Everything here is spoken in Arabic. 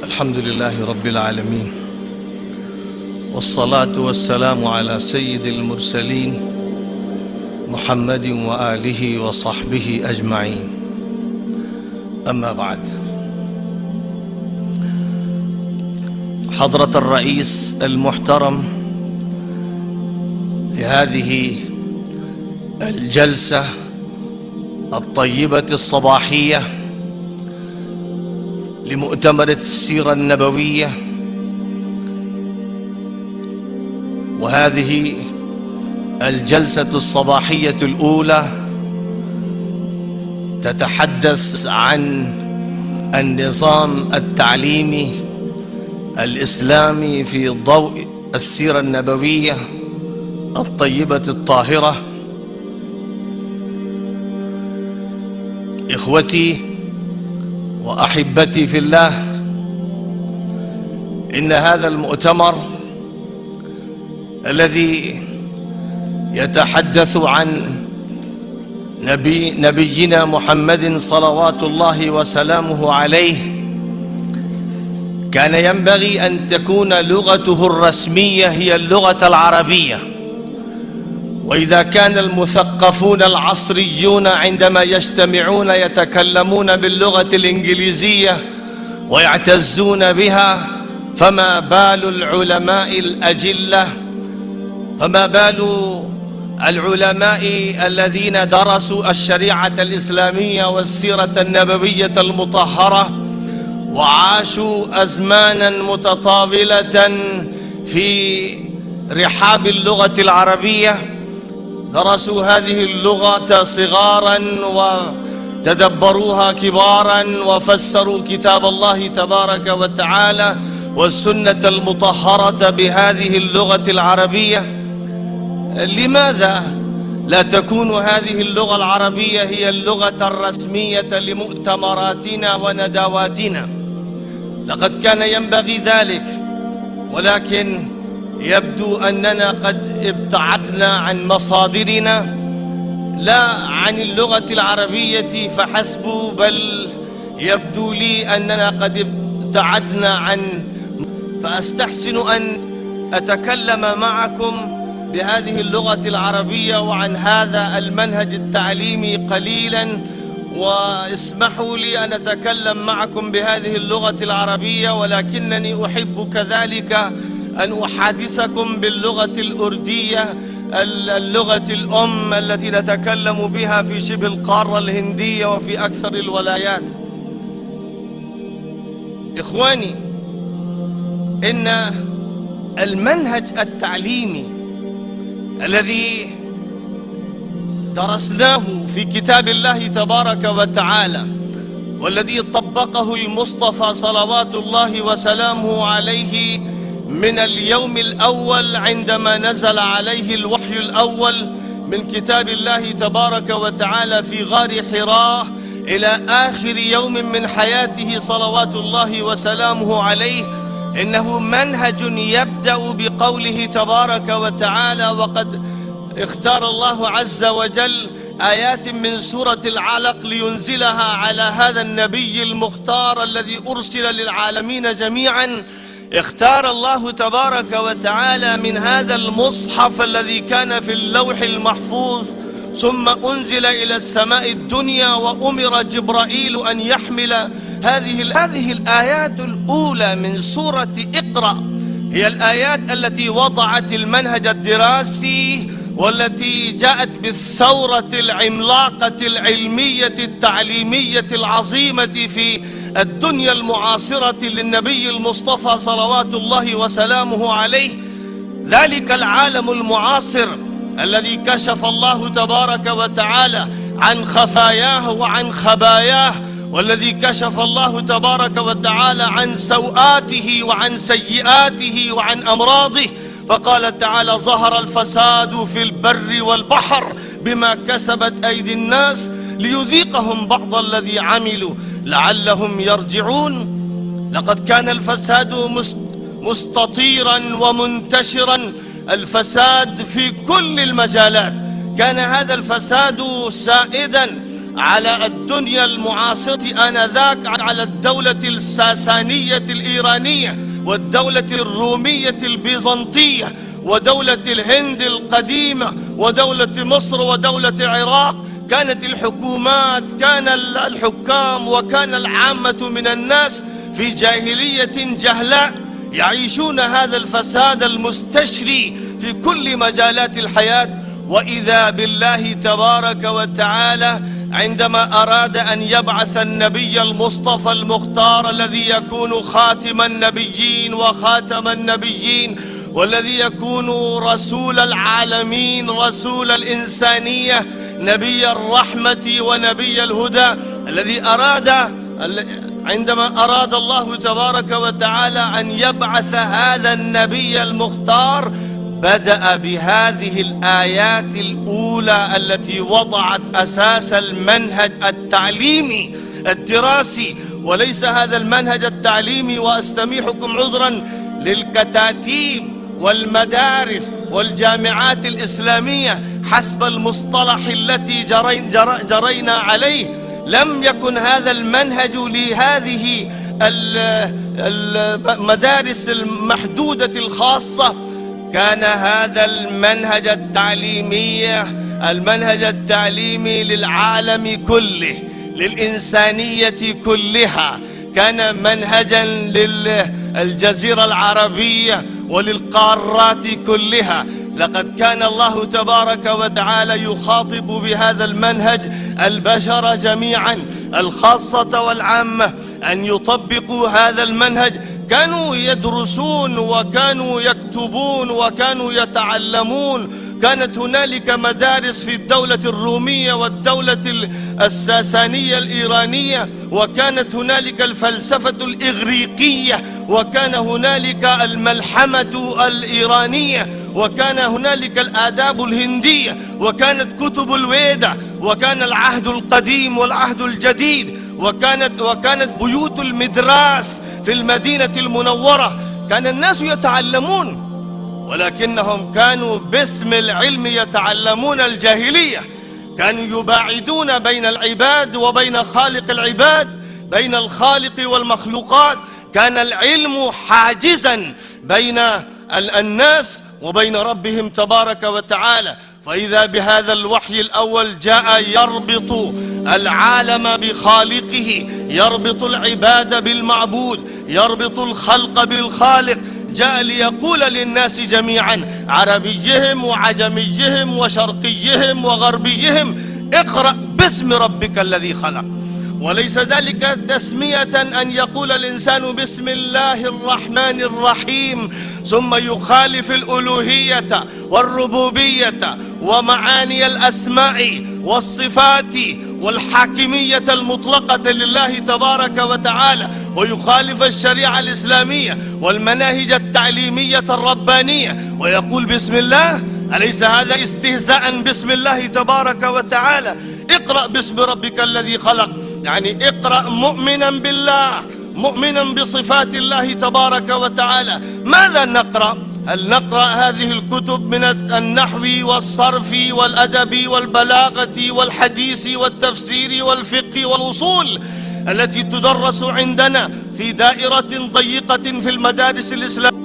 الحمد لله رب العالمين، والصلاة والسلام على سيد المرسلين محمد وآله وصحبه أجمعين. أما بعد، حضرة الرئيس المحترم لهذه الجلسة الطيبة الصباحية لمؤتمر السيرة النبوية، وهذه الجلسة الصباحية الأولى تتحدث عن النظام التعليمي الإسلامي في ضوء السيرة النبوية الطيبة الطاهرة. إخوتي وأحبتي في الله، إن هذا المؤتمر الذي يتحدث عن نبينا محمد صلوات الله وسلامه عليه كان ينبغي أن تكون لغته الرسمية هي اللغة العربية. وإذا كان المثقفون العصريون عندما يجتمعون يتكلمون باللغة الإنجليزية ويعتزون بها، فما بال العلماء الأجلة، فما بال العلماء الذين درسوا الشريعة الإسلامية والسيرة النبوية المطهرة وعاشوا أزمانا متطاولة في رحاب اللغة العربية، درسوا هذه اللغة صغارا وتدبروها كبارا وفسروا كتاب الله تبارك وتعالى والسنة المطهرة بهذه اللغة العربية. لماذا لا تكون هذه اللغة العربية هي اللغة الرسمية لمؤتمراتنا وندواتنا؟ لقد كان ينبغي ذلك، ولكن يبدو أننا قد ابتعدنا عن مصادرنا، لا عن اللغة العربية فحسب، بل يبدو لي أننا قد ابتعدنا عن. فأستحسن أن أتكلم معكم بهذه اللغة العربية وعن هذا المنهج التعليمي قليلا، واسمحوا لي أن أتكلم معكم بهذه اللغة العربية، ولكنني أحب كذلك أن أحادثكم باللغة الأردية، اللغة الأم التي نتكلم بها في شبه القارة الهندية وفي أكثر الولايات. إخواني، إن المنهج التعليمي الذي درسناه في كتاب الله تبارك وتعالى والذي طبقه المصطفى صلوات الله وسلامه عليه من اليوم الأول عندما نزل عليه الوحي الأول من كتاب الله تبارك وتعالى في غار حراء إلى آخر يوم من حياته صلوات الله وسلامه عليه، إنه منهج يبدأ بقوله تبارك وتعالى: وقد اختار الله عز وجل آيات من سورة العلق لينزلها على هذا النبي المختار الذي أرسل للعالمين جميعا. اختار الله تبارك وتعالى من هذا المصحف الذي كان في اللوح المحفوظ ثم أنزل إلى السماء الدنيا، وأمر جبرائيل أن يحمل هذه الآيات الأولى من سورة اقرأ. هي الآيات التي وضعت المنهج الدراسي والتي جاءت بالثورة العملاقة العلمية التعليمية العظيمة في الدنيا المعاصرة للنبي المصطفى صلوات الله وسلامه عليه. ذلك العالم المعاصر الذي كشف الله تبارك وتعالى عن خفاياه وعن خباياه، والذي كشف الله تبارك وتعالى عن سوآته وعن سيئاته وعن أمراضه، فقال تعالى: ظهر الفساد في البر والبحر بما كسبت أيدي الناس ليذيقهم بعض الذي عملوا لعلهم يرجعون. لقد كان الفساد مستطيرا ومنتشرا، الفساد في كل المجالات، كان هذا الفساد سائدا على الدنيا المعاصرة آنذاك، على الدولة الساسانية الإيرانية والدولة الرومية البيزنطية ودولة الهند القديمة ودولة مصر ودولة العراق. كانت الحكومات، كان الحكام وكان العامة من الناس في جاهلية جهلاء يعيشون هذا الفساد المستشري في كل مجالات الحياة. وإذا بالله تبارك وتعالى عندما أراد أن يبعث النبي المصطفى المختار الذي يكون خاتم النبيين وخاتم النبيين والذي يكون رسول العالمين، رسول الإنسانية، نبي الرحمة ونبي الهدى، عندما أراد الله تبارك وتعالى أن يبعث هذا النبي المختار بدأ بهذه الآيات الأولى التي وضعت أساس المنهج التعليمي الدراسي. وليس هذا المنهج التعليمي، وأستميحكم عذرا، للكتاتيب والمدارس والجامعات الإسلامية حسب المصطلح التي جرينا عليه. لم يكن هذا المنهج لهذه المدارس المحدودة الخاصة، كان هذا المنهج التعليمي للعالم كله، للإنسانية كلها، كان منهجا للجزيرة العربية وللقارات كلها. لقد كان الله تبارك وتعالى يخاطب بهذا المنهج البشر جميعا، الخاصة والعامة، أن يطبقوا هذا المنهج. كانوا يدرسون وكانوا يكتبون وكانوا يتعلمون. كانت هنالك مدارس في الدولة الرومية والدولة الساسانية الإيرانية، وكانت هنالك الفلسفة الإغريقية، وكان هنالك الملحمة الإيرانية، وكان هنالك الآداب الهندية، وكانت كتب الويدة، وكان العهد القديم والعهد الجديد، وكانت بيوت المدراس في المدينة المنورة. كان الناس يتعلمون، ولكنهم كانوا باسم العلم يتعلمون الجاهلية. كانوا يباعدون بين العباد وبين خالق العباد، بين الخالق والمخلوقات. كان العلم حاجزا بين الناس وبين ربهم تبارك وتعالى. فإذا بهذا الوحي الأول جاء يربط العالم بخالقه، يربط العباد بالمعبود، يربط الخلق بالخالق. جاء ليقول للناس جميعا، عربيهم وعجميهم وشرقيهم وغربيهم، اقرأ باسم ربك الذي خلق. وليس ذلك تسمية أن يقول الإنسان بسم الله الرحمن الرحيم ثم يخالف الألوهية والربوبية ومعاني الأسماء والصفات والحاكمية المطلقة لله تبارك وتعالى، ويخالف الشريعة الإسلامية والمناهج التعليمية الربانية ويقول بسم الله. أليس هذا استهزاء باسم الله تبارك وتعالى؟ اقرأ باسم ربك الذي خلق، يعني اقرأ مؤمنا بالله، مؤمنا بصفات الله تبارك وتعالى. ماذا نقرأ؟ هل نقرأ هذه الكتب من النحو والصرف والأدب والبلاغة والحديث والتفسير والفقه والأصول التي تدرس عندنا في دائرة ضيقة في المدارس الإسلامية؟